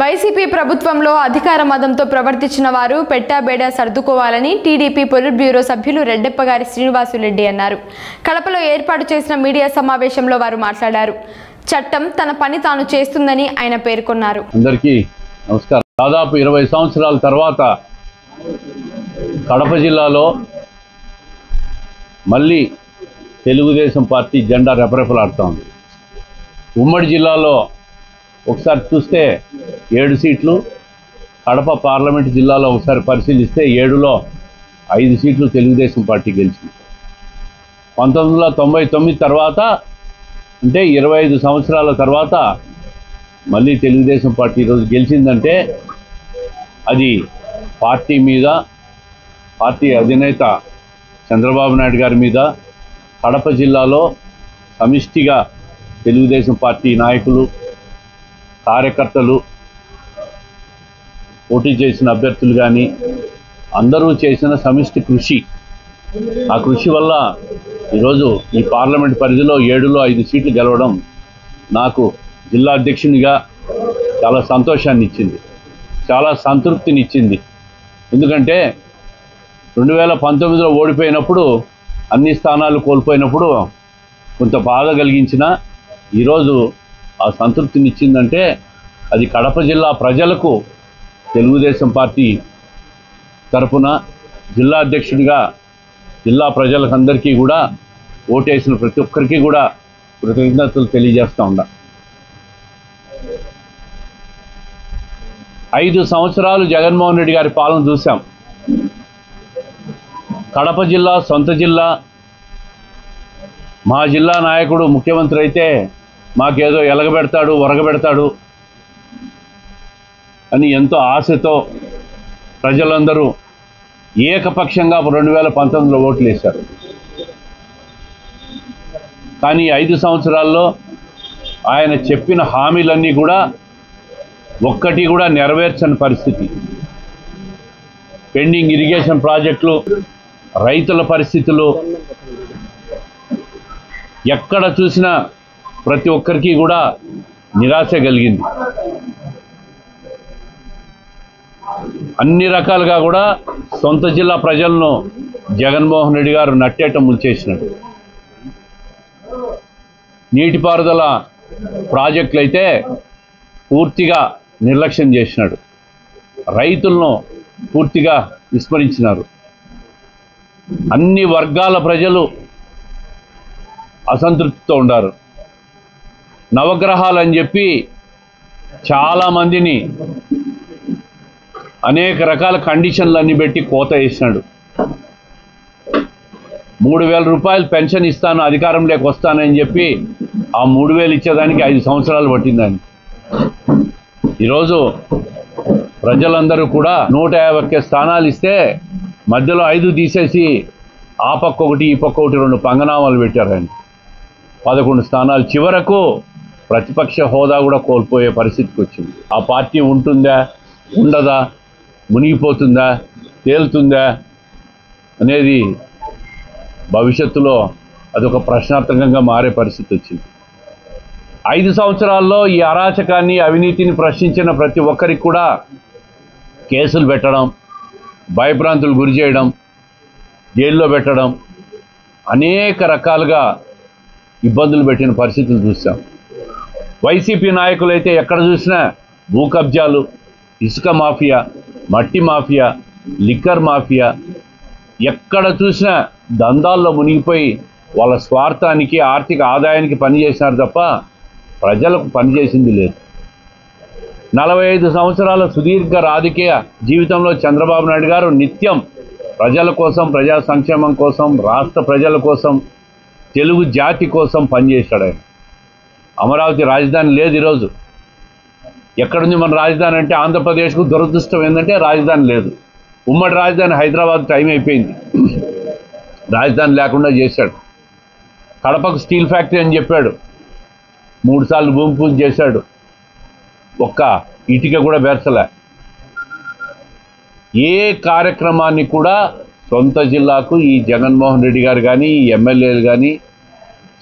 YCP ప్రభుత్వంలో అధికార మదంతో ప్రవర్తించిన వారు పెట్టాబేడా సర్దుకోవాలని టీడీపీ పొలిట్ బ్యూరో సభ్యులు రెడ్డెప్పగారి శ్రీనివాసులరెడ్డి అన్నారు. కడపలో ఏర్పాటు చేసిన మీడియా సమావేశంలో వారు మాట్లాడారు. చట్టం తన పని తాను చేస్తుందని ఆయన పేర్కొన్నారు. అందరికీ నమస్కారం. దాదాపు 20 సంవత్సరాల తర్వాత కడప జిల్లాలో మళ్ళీ తెలుగుదేశం పార్టీ జెండా రెపరెపలాడుతోంది. ఉమ్మడి జిల్లాలో ఒకసారి చూస్తే 7 సీట్లు, కడప పార్లమెంట్ జిల్లాలో ఒకసారి పరిశీలిస్తే 7లో 5 సీట్లు తెలుగుదేశం పార్టీ గెలిచింది. 1999 తర్వాత అంటే 25 సంవత్సరాల తర్వాత మళ్ళీ తెలుగుదేశం పార్టీ ఈరోజు గెలిచిందంటే అది పార్టీ మీద, పార్టీ అధినేత చంద్రబాబు నాయుడు గారి మీద, కడప జిల్లాలో సమిష్టిగా తెలుగుదేశం పార్టీ నాయకులు, కార్యకర్తలు, పోటీ చేసిన అభ్యర్థులు కానీ అందరూ చేసిన సమిష్టి కృషి. ఆ కృషి వల్ల ఈరోజు ఈ పార్లమెంట్ పరిధిలో 7లో 5 సీట్లు గెలవడం నాకు జిల్లా అధ్యక్షునిగా చాలా సంతోషాన్ని ఇచ్చింది, చాలా సంతృప్తినిచ్చింది. ఎందుకంటే 2019లో ఓడిపోయినప్పుడు, అన్ని స్థానాలు కోల్పోయినప్పుడు కొంత బాధ కలిగించిన ఈరోజు ఆ సంతృప్తినిచ్చిందంటే అది కడప జిల్లా ప్రజలకు తెలుగుదేశం పార్టీ తరఫున జిల్లా అధ్యక్షుడిగా జిల్లా ప్రజలకందరికీ కూడా ఓటేసిన ప్రతి ఒక్కరికి కూడా కృతజ్ఞతలు తెలియజేస్తూ ఉన్నా. 5 సంవత్సరాలు జగన్మోహన్ రెడ్డి గారి పాలన చూసాం. కడప జిల్లా సొంత జిల్లా, మా జిల్లా నాయకుడు ముఖ్యమంత్రి అయితే మాకేదో ఎలగబెడతాడు, ఒరగబెడతాడు అని ఎంతో ఆశతో ప్రజలందరూ ఏకపక్షంగా 2019లో ఓట్లు వేశారు. కానీ 5 సంవత్సరాల్లో ఆయన చెప్పిన హామీలన్నీ కూడా ఒక్కటి కూడా నెరవేర్చని పరిస్థితి. పెండింగ్ ఇరిగేషన్ ప్రాజెక్టులు, రైతుల పరిస్థితులు, ఎక్కడ చూసినా ప్రతి ఒక్కరికి కూడా నిరాశ కలిగింది. అన్ని రకాలుగా కూడా సొంత జిల్లా ప్రజలను జగన్మోహన్ రెడ్డి గారు నట్టేట ముంచేసినాడు. నీటిపారుదల ప్రాజెక్టులు అయితే పూర్తిగా నిర్లక్ష్యం చేసినాడు. రైతులను పూర్తిగా విస్మరించినారు. అన్ని వర్గాల ప్రజలు అసంతృప్తితో ఉన్నారు. నవగ్రహాలు అని చెప్పి చాలామందిని అనేక రకాల కండిషన్లన్నీ పెట్టి కోత వేసినాడు. 3000 రూపాయలు పెన్షన్ ఇస్తాను, అధికారంలోకి వస్తానని చెప్పి ఆ 3000 ఇచ్చేదానికి 5 సంవత్సరాలు పట్టిందని. ఈరోజు ప్రజలందరూ కూడా 150 స్థానాలు ఇస్తే మధ్యలో 5 తీసేసి ఆ పక్క ఒకటి ఈ పక్క ఒకటి 2 పంగనామాలు పెట్టారని 11 స్థానాలు. చివరకు ప్రతిపక్ష హోదా కూడా కోల్పోయే పరిస్థితికి వచ్చింది. ఆ పార్టీ ఉంటుందా, ఉండదా, మునిగిపోతుందా, తేలుతుందా అనేది భవిష్యత్తులో అదొక ప్రశ్నార్థకంగా మారే పరిస్థితి వచ్చింది. 5 సంవత్సరాల్లో ఈ అరాచకాన్ని, అవినీతిని ప్రశ్నించిన ప్రతి ఒక్కరికి కూడా కేసులు పెట్టడం, భయభ్రాంతులు గురి చేయడం, జైల్లో పెట్టడం, అనేక రకాలుగా ఇబ్బందులు పెట్టిన పరిస్థితులు చూసాం. వైసీపీ నాయకులైతే ఎక్కడ చూసినా భూ కబ్జాలు, ఇసుక మాఫియా, మట్టి మాఫియా, లిక్కర్ మాఫియా, ఎక్కడ చూసినా దందాల్లో మునిగిపోయి వాళ్ళ స్వార్థానికి, ఆర్థిక ఆదాయానికి పనిచేసినారు తప్ప ప్రజలకు పనిచేసింది లేదు. 45 సంవత్సరాల సుదీర్ఘ రాజకీయ జీవితంలో చంద్రబాబు నాయుడు గారు నిత్యం ప్రజల కోసం, ప్రజా సంక్షేమం కోసం, రాష్ట్ర ప్రజల కోసం, తెలుగు జాతి కోసం పనిచేశాడు ఆయన. అమరావతి రాజధాని లేదు ఈరోజు. ఎక్కడుంది మన రాజధాని అంటే ఆంధ్రప్రదేశ్కు దురదృష్టం ఏంటంటే రాజధాని లేదు. ఉమ్మడి రాజధాని హైదరాబాద్ టైం అయిపోయింది, రాజధాని లేకుండా చేశాడు. కడపకు స్టీల్ ఫ్యాక్టరీ అని చెప్పాడు, 3 సార్లు భూమి పూజ చేశాడు, ఒక్క ఇటుక కూడా బెర్చలే. ఏ కార్యక్రమాన్ని కూడా సొంత జిల్లాకు ఈ జగన్మోహన్ రెడ్డి గారు కానీ, ఈ ఎమ్మెల్యేలు కానీ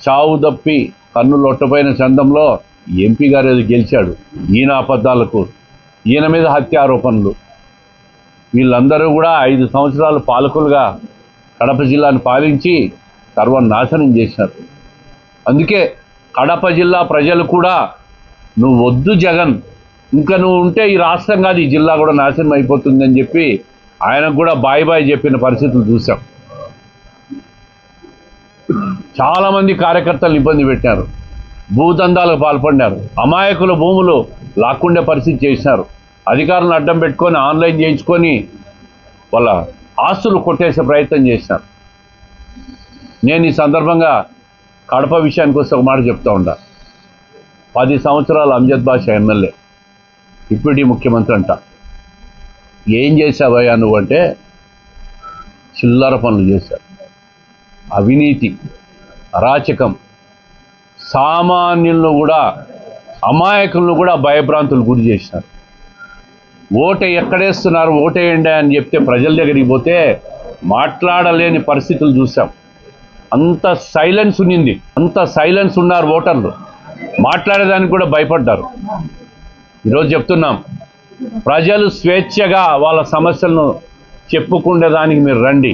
చావు తప్పి కన్ను లొట్టపోయిన చందంలో ఎంపీ గారు ఏదో గెలిచాడు. ఈయన అబద్ధాలకు ఈయన మీద హత్య ఆరోపణలు. వీళ్ళందరూ కూడా 5 సంవత్సరాలు పాలకులుగా కడప జిల్లాను పాలించి సర్వనాశనం చేశారు. అందుకే కడప జిల్లా ప్రజలు కూడా నువ్వు వద్దు జగన్, ఇంకా నువ్వు ఉంటే ఈ రాష్ట్రం కాదు ఈ జిల్లా కూడా నాశనం అయిపోతుందని చెప్పి ఆయనకు కూడా బాయ్ బాయ్ చెప్పిన పరిస్థితులు చూసాం. చాలామంది కార్యకర్తలు ఇబ్బంది పెట్టారు, భూదందాలకు పాల్పడినారు, అమాయకుల భూములు లాక్కుండే పరిస్థితి చేసినారు, అధికారులను అడ్డం పెట్టుకొని ఆన్లైన్ చేయించుకొని వాళ్ళ ఆస్తులు కొట్టేసే ప్రయత్నం చేసినారు. నేను ఈ సందర్భంగా కడప విషయానికి వస్తే ఒక మాట చెప్తా ఉంటా. 10 సంవత్సరాలు అంజద్ బాషా ఎమ్మెల్యే, డిప్యూటీ ముఖ్యమంత్రి అంట. ఏం చేశావయ్యా నువ్వంటే చిల్లర పనులు చేశారు, అవినీతి, అరాచకం, సామాన్యులను కూడా అమాయకులను కూడా భయభ్రాంతులు గురి చేసినారు. ఓటు ఎక్కడేస్తున్నారు, ఓటేయండి అని చెప్తే ప్రజల దగ్గరికి పోతే మాట్లాడలేని పరిస్థితులు చూసాం. అంత సైలెన్స్ ఉన్నింది, అంత సైలెన్స్ ఉన్నారు ఓటర్లు, మాట్లాడేదానికి కూడా భయపడ్డారు. ఈరోజు చెప్తున్నాం, ప్రజలు స్వేచ్ఛగా వాళ్ళ సమస్యలను చెప్పుకునేదానికి మీరు రండి,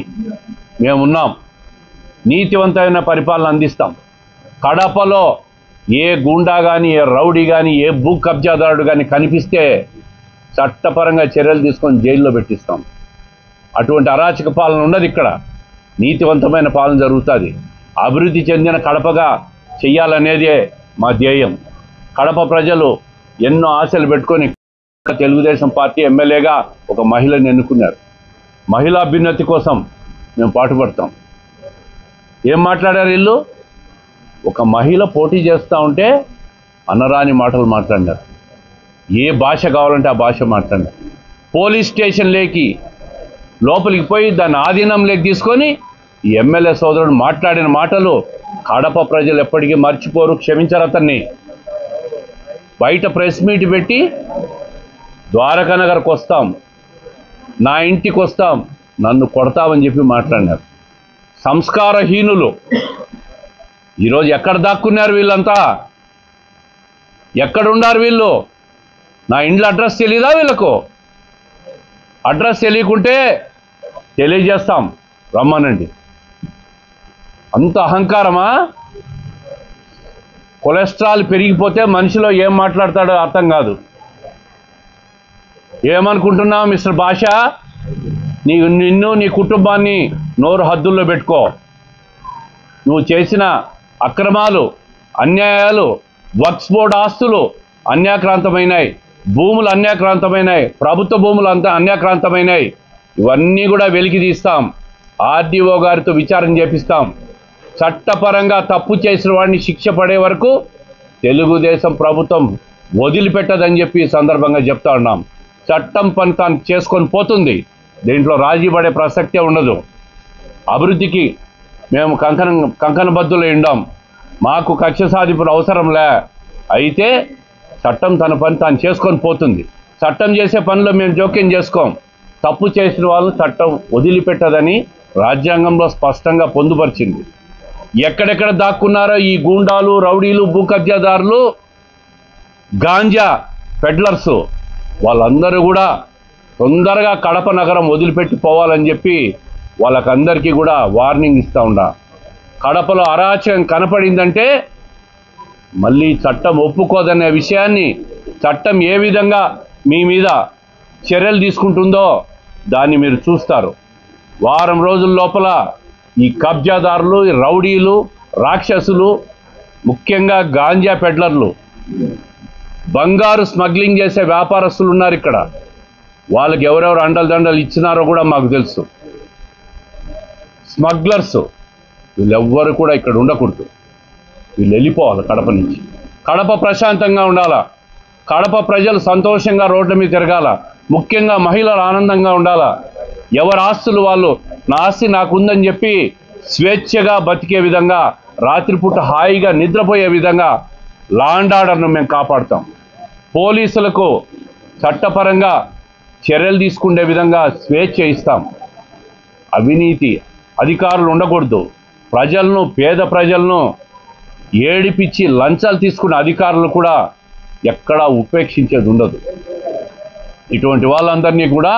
మేమున్నాం, నీతివంతమైన పరిపాలన అందిస్తాం. కడపలో ఏ గూండా కానీ, ఏ రౌడీ కానీ, ఏ భూ కబ్జాదారుడు కానీ కనిపిస్తే చట్టపరంగా చర్యలు తీసుకొని జైల్లో పెట్టిస్తాం. అటువంటి అరాచక పాలన ఉండదు ఇక్కడ, నీతివంతమైన పాలన జరుగుతుంది. అభివృద్ధి చెందిన కడపగా చెయ్యాలనేదే మా ధ్యేయం. కడప ప్రజలు ఎన్నో ఆశలు పెట్టుకొని తెలుగుదేశం పార్టీ ఎమ్మెల్యేగా ఒక మహిళని ఎన్నుకున్నారు. మహిళా అభ్యున్నతి కోసం మేము పాటుపడతాం. ఏం మాట్లాడారు వీళ్ళు? ఒక మహిళ పోటీ చేస్తూ ఉంటే అనరాని మాటలు మాట్లాడినారు. ఏ భాష కావాలంటే ఆ భాష మాట్లాడినారు. పోలీస్ స్టేషన్లోకి లోపలికి పోయి దాన్ని ఆధీనంలోకి తీసుకొని ఈ ఎమ్మెల్యే సోదరుడు మాట్లాడిన మాటలు కడప ప్రజలు ఎప్పటికీ మర్చిపోరు, క్షమించరు అతన్ని. బయట ప్రెస్ మీట్ పెట్టి ద్వారకానగర్కి వస్తాం, నా ఇంటికి వస్తాం, నన్ను కొడతామని చెప్పి మాట్లాడినారు. సంస్కారహీనులు. ఈరోజు ఎక్కడ దాక్కున్నారు వీళ్ళంతా? ఎక్కడున్నారు వీళ్ళు? నా ఇంట్లో అడ్రస్ తెలీదా వీళ్ళకు? అడ్రస్ తెలియకుంటే తెలియజేస్తాం, రమ్మనండి. అంత అహంకారమా? కొలెస్ట్రాల్ పెరిగిపోతే మనిషిలో ఏం మాట్లాడతాడో అర్థం కాదు. ఏమనుకుంటున్నావు మిస్టర్ బాషా? నిన్ను నీ కుటుంబాన్ని నోరు హద్దుల్లో పెట్టుకో. నువ్వు చేసిన అక్రమాలు, అన్యాయాలు, వక్ఫ్ బోర్డు ఆస్తులు అన్యాక్రాంతమైనాయి, భూములు అన్యాక్రాంతమైనాయి, ప్రభుత్వ భూములు అంతా అన్యాక్రాంతమైనాయి. ఇవన్నీ కూడా వెలికి తీస్తాం, ఆర్డీఓ గారితో విచారణ చేపిస్తాం. చట్టపరంగా తప్పు చేసిన వాడిని శిక్ష పడే వరకు తెలుగుదేశం ప్రభుత్వం వదిలిపెట్టదని చెప్పి ఈ సందర్భంగా చెప్తా ఉన్నాం. చట్టం పని తాను చేసుకొని పోతుంది, దీంట్లో రాజీ పడే ప్రసక్తే ఉండదు. అభివృద్ధికి మేము కంకణబద్దులై ఉండాం, మాకు కక్ష సాధింపులు అవసరంలే. అయితే చట్టం తన పని తాను చేసుకొని పోతుంది. చట్టం చేసే పనిలో మేము జోక్యం చేసుకోం. తప్పు చేసిన వాళ్ళు చట్టం వదిలిపెట్టదని రాజ్యాంగంలో స్పష్టంగా పొందుపరిచింది. ఎక్కడెక్కడ దాక్కున్నారో ఈ గూండాలు, రౌడీలు, భూ కబ్జాదారులు, గాంజా పెడ్లర్సు, వాళ్ళందరూ కూడా తొందరగా కడప నగరం వదిలిపెట్టి పోవాలని చెప్పి వాళ్ళకందరికీ కూడా వార్నింగ్ ఇస్తూ ఉండా. కడపలో అరాచకం కనపడిందంటే మళ్ళీ చట్టం ఒప్పుకోదనే విషయాన్ని, చట్టం ఏ విధంగా మీ మీద చర్యలు తీసుకుంటుందో దాన్ని మీరు చూస్తారు. వారం రోజుల లోపల ఈ కబ్జాదారులు, ఈ రౌడీలు, రాక్షసులు, ముఖ్యంగా గాంజా పెడ్లర్లు, బంగారు స్మగ్లింగ్ చేసే వ్యాపారస్తులు ఉన్నారు ఇక్కడ. వాళ్ళకి ఎవరెవరు అండలు ఇచ్చినారో కూడా మాకు తెలుసు. స్మగ్లర్స్ వీళ్ళెవ్వరు కూడా ఇక్కడ ఉండకూడదు, వీళ్ళు వెళ్ళిపోవాలి కడప నుంచి. కడప ప్రశాంతంగా ఉండాలా, కడప ప్రజలు సంతోషంగా రోడ్ల మీద తిరగాల, ముఖ్యంగా మహిళలు ఆనందంగా ఉండాలా. ఎవరి ఆస్తులు వాళ్ళు, నా ఆస్తి నాకుందని చెప్పి స్వేచ్ఛగా బతికే విధంగా, రాత్రిపూట హాయిగా నిద్రపోయే విధంగా లా అండ్ ఆర్డర్ను మేము కాపాడుతాం. పోలీసులకు చట్టపరంగా చర్యలు తీసుకునే విధంగా స్వేచ్ఛ ఇస్తాం. అవినీతి అధికారులు ఉండకూడదు. ప్రజలను, పేద ప్రజలను ఏడిపించి లంచాలు తీసుకున్న అధికారులు కూడా ఎక్కడా ఉపేక్షించేది ఉండదు. ఇటువంటి వాళ్ళందరినీ కూడా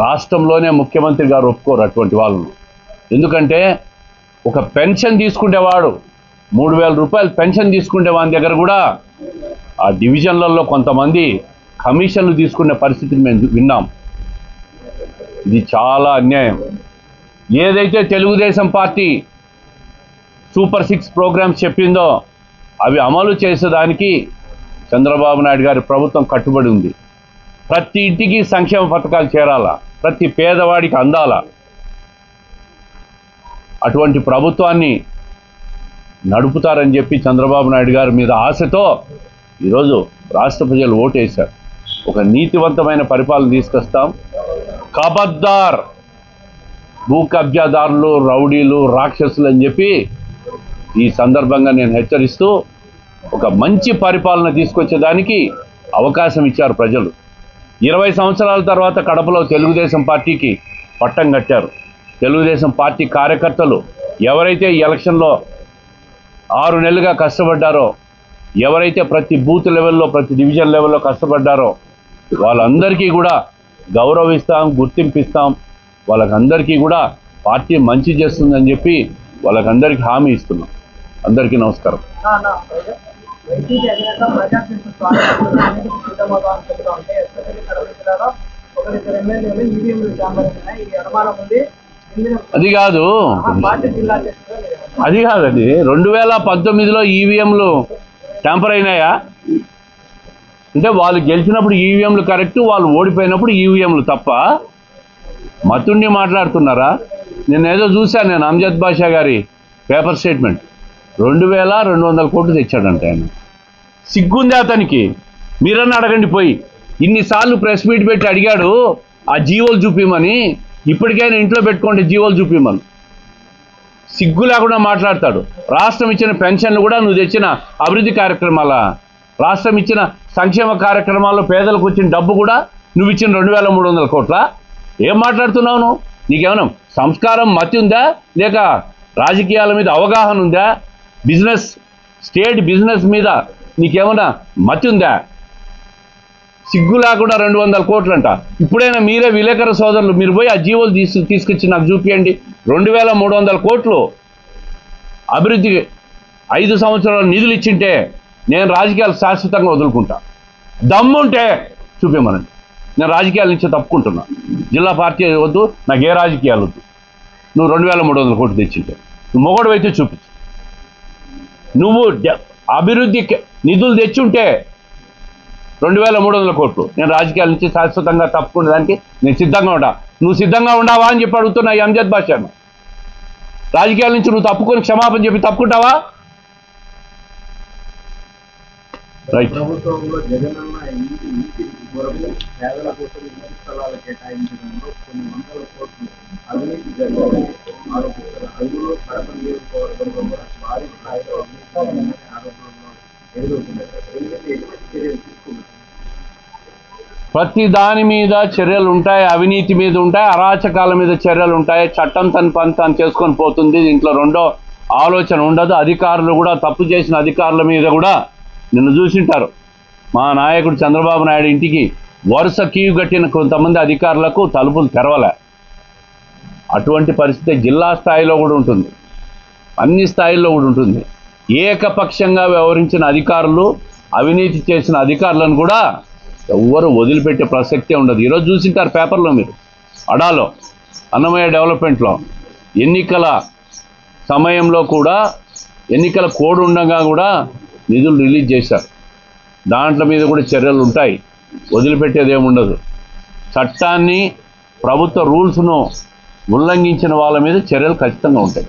రాష్ట్రంలోనే ముఖ్యమంత్రి గారు ఒప్పుకోరు అటువంటి వాళ్ళను. ఎందుకంటే ఒక పెన్షన్ తీసుకునేవాడు 3,000 రూపాయలు పెన్షన్ తీసుకునే వాని దగ్గర కూడా ఆ డివిజన్లలో కొంతమంది కమిషన్లు తీసుకునే పరిస్థితిని మేము విన్నాం. ఇది చాలా అన్యాయం. ఏదైతే తెలుగుదేశం పార్టీ సూపర్ 6 ప్రోగ్రామ్స్ చెప్పిందో అవి అమలు చేసేదానికి చంద్రబాబు నాయుడు గారి ప్రభుత్వం కట్టుబడి ఉంది. ప్రతి ఇంటికి సంక్షేమ పథకాలు చేరాలా, ప్రతి పేదవాడికి అందాలా. అటువంటి ప్రభుత్వాన్ని నడుపుతారని చెప్పి చంద్రబాబు నాయుడు గారి మీద ఆశతో ఈరోజు రాష్ట్ర ప్రజలు ఓటేశారు. ఒక నీతివంతమైన పరిపాలన తీసుకొస్తాం. ఖబర్దార్ భూ కబ్జాదారులు, రౌడీలు, రాక్షసులు అని చెప్పి ఈ సందర్భంగా నేను హెచ్చరిస్తూ ఒక మంచి పరిపాలన తీసుకొచ్చేదానికి అవకాశం ఇచ్చారు ప్రజలు. 20 సంవత్సరాల తర్వాత కడపలో తెలుగుదేశం పార్టీకి పట్టం కట్టారు. తెలుగుదేశం పార్టీ కార్యకర్తలు ఎవరైతే ఈ ఎలక్షన్లో 6 నెలలుగా కష్టపడ్డారో, ఎవరైతే ప్రతి బూత్ లెవెల్లో, ప్రతి డివిజన్ లెవెల్లో కష్టపడ్డారో వాళ్ళందరికీ కూడా గౌరవిస్తాం, గుర్తింపిస్తాం. వాళ్ళకందరికీ కూడా పార్టీ మంచి చేస్తుందని చెప్పి వాళ్ళకందరికీ హామీ ఇస్తున్నాం. అందరికీ నమస్కారం. అది కాదండి 2019లో ఈవీఎంలు ట్యాంపర్ అయినాయా అంటే వాళ్ళు గెలిచినప్పుడు ఈవీఎంలు కరెక్ట్, వాళ్ళు ఓడిపోయినప్పుడు ఈవీఎంలు తప్ప. మతుండి మాట్లాడుతున్నారా? నేను ఏదో చూశాను, నేను అమ్జద్ బాషా గారి పేపర్ స్టేట్మెంట్ 2,200 కోట్లు తెచ్చాడంట ఆయన. సిగ్గుంది అతనికి? మీరన్నా అడగండి పోయి. ఇన్నిసార్లు ప్రెస్ మీట్ పెట్టి అడిగాడు ఆ జీవోలు చూపిమని. ఇప్పటికైనా ఇంట్లో పెట్టుకోండి జీవోలు చూపిమని. సిగ్గు లేకుండా మాట్లాడతాడు. రాష్ట్రం ఇచ్చిన పెన్షన్లు కూడా నువ్వు తెచ్చిన అభివృద్ధి కార్యక్రమాల, రాష్ట్రం ఇచ్చిన సంక్షేమ కార్యక్రమాల్లో పేదలకు వచ్చిన డబ్బు కూడా నువ్వు ఇచ్చిన 2,300 కోట్ల. ఏం మాట్లాడుతున్నావు నువ్వు? నీకేమైనా సంస్కారం, మతి ఉందా? లేక రాజకీయాల మీద అవగాహన ఉందా? బిజినెస్, స్టేట్ బిజినెస్ మీద నీకేమైనా మతి ఉందా? సిగ్గు లేకుండా 200 కోట్లు అంట. ఇప్పుడైనా మీరే విలేకరు సోదరులు మీరు పోయి ఆ జీవోలు తీసుకొచ్చి నాకు చూపించండి. 2,300 కోట్లు అభివృద్ధికి 5 సంవత్సరాల నిధులు ఇచ్చింటే నేను రాజకీయాలు శాశ్వతంగా వదులుకుంటా. దమ్ముంటే చూపించమనండి. నేను రాజకీయాల నుంచి తప్పుకుంటున్నా. జిల్లా పార్టీ వద్దు, నాకు ఏ రాజకీయాలు వద్దు. నువ్వు 2,300 కోట్లు తెచ్చింటే నువ్వు మొగడు అయితే చూపించు. నువ్వు అభివృద్ధి నిధులు తెచ్చుంటే 2,300 కోట్లు నేను రాజకీయాల నుంచి శాశ్వతంగా తప్పుకునే దానికి నేను సిద్ధంగా ఉంటా. నువ్వు సిద్ధంగా ఉండవా అని చెప్పి అడుగుతున్నా ఈ అమ్జద్ బాషాను. రాజకీయాల నుంచి నువ్వు తప్పుకొని క్షమాపణ చెప్పి తప్పుకుంటావా? రైట్. ప్రభుత్వంలో జగనన్న ఇంటి కొరకు పేదల కోసం ఇంటి స్థలాలు కేటాయించడంలో కొన్ని వందల కోట్లు అవినీతి జరిగిందని ఆరోపిస్తారు. అందులో కడప నియోజకవర్గంలో కూడా భారీ స్థాయిలో అవినీతి ఆరోపణలు ఎదురవుతున్నాయి. ఎందుకంటే ఎటువంటి చర్యలు తీసుకున్నారు? ప్రతి దాని మీద చర్యలు ఉంటాయి, అవినీతి మీద ఉంటాయి, అరాచకాల మీద చర్యలు ఉంటాయి. చట్టం తన పని తాను చేసుకొని పోతుంది. దీంట్లో రెండో ఆలోచన ఉండదు. అధికారులు కూడా తప్పు చేసిన అధికారుల మీద కూడా నిన్ను చూసింటారు. మా నాయకుడు చంద్రబాబు నాయుడు ఇంటికి వరుస క్యూ కట్టిన కొంతమంది అధికారులకు తలుపులు తెరవలే. అటువంటి పరిస్థితి జిల్లా స్థాయిలో కూడా ఉంటుంది, అన్ని స్థాయిల్లో కూడా ఉంటుంది. ఏకపక్షంగా వ్యవహరించిన అధికారులు, అవినీతి చేసిన అధికారులను కూడా ఎవ్వరు వదిలిపెట్టే ప్రసక్తే ఉండదు. ఈరోజు చూసింటారు పేపర్లో మీరు, అడాలో అన్నమయ్య డెవలప్మెంట్లో ఎన్నికల సమయంలో కూడా, ఎన్నికల కోడ్ ఉండగా కూడా నిధులు రిలీజ్ చేశారు. దాంట్లో మీద కూడా చర్యలు ఉంటాయి, వదిలిపెట్టేది ఏముండదు. చట్టాన్ని, ప్రభుత్వ రూల్స్ను ఉల్లంఘించిన వాళ్ళ మీద చర్యలు ఖచ్చితంగా ఉంటాయి.